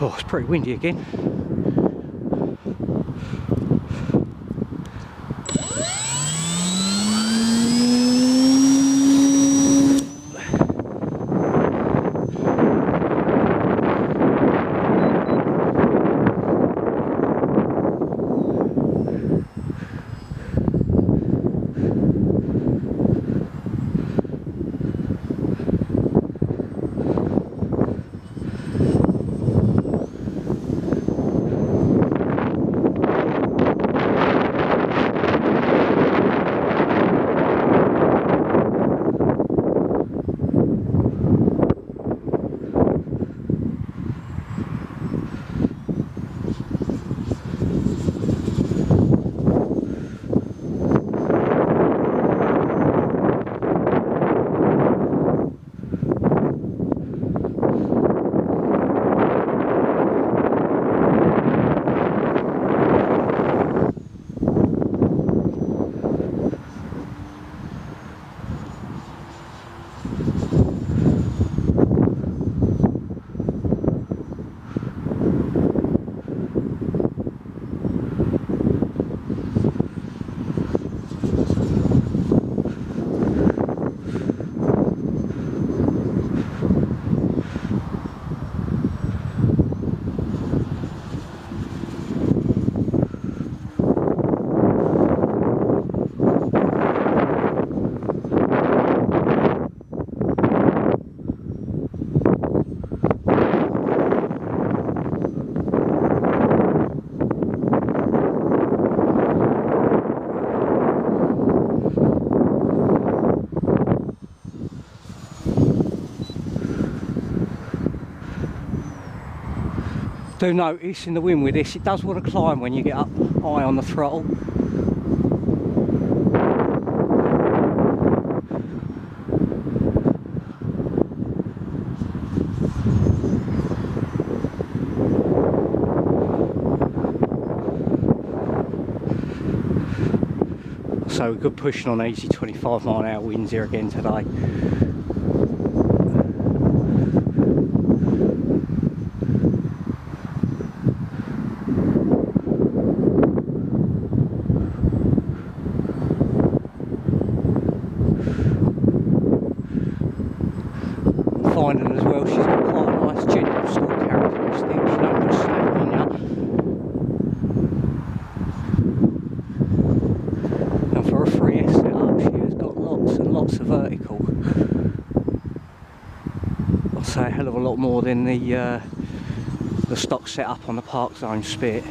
Oh, it's pretty windy again. Do notice in the wind with this, it does want to climb when you get up high on the throttle. So good pushing on easy 25-mile-an-hour winds here again today. Finding as well she's got quite a nice gentle stalk characteristic, she don't just slap on you. And for a 3S setup she has got lots and lots of vertical. I'll say a hell of a lot more than the stock setup on the Park Zone Spit.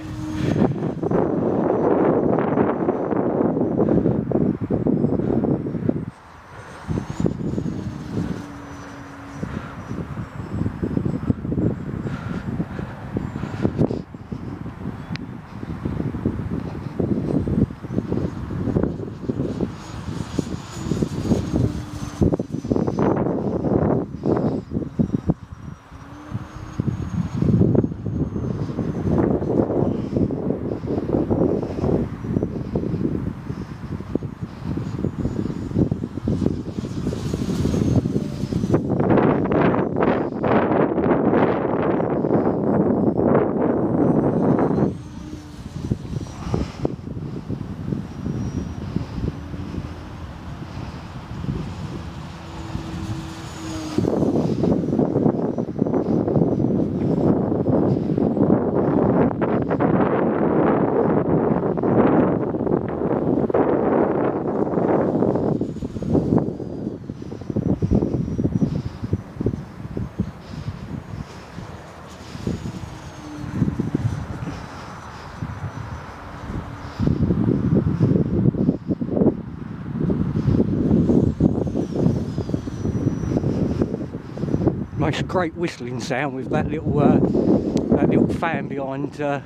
Makes a great whistling sound with that little fan behind the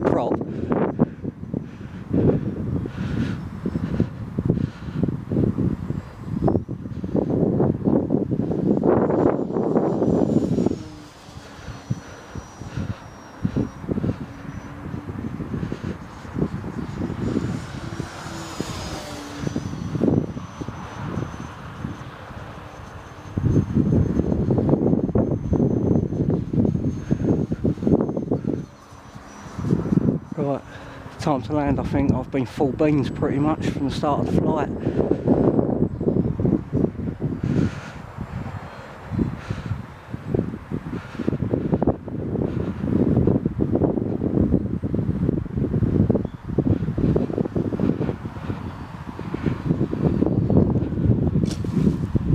prop. time to land, I think I've been full beans pretty much from the start of the flight.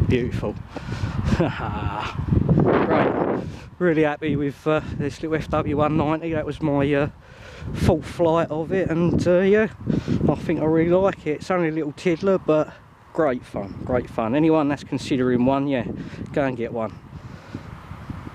Beautiful. Great. Really happy with this little FW190. That was my full flight of it, and yeah, I think I really like it. It's only a little tiddler, but great fun, great fun. Anyone that's considering one, yeah, go and get one.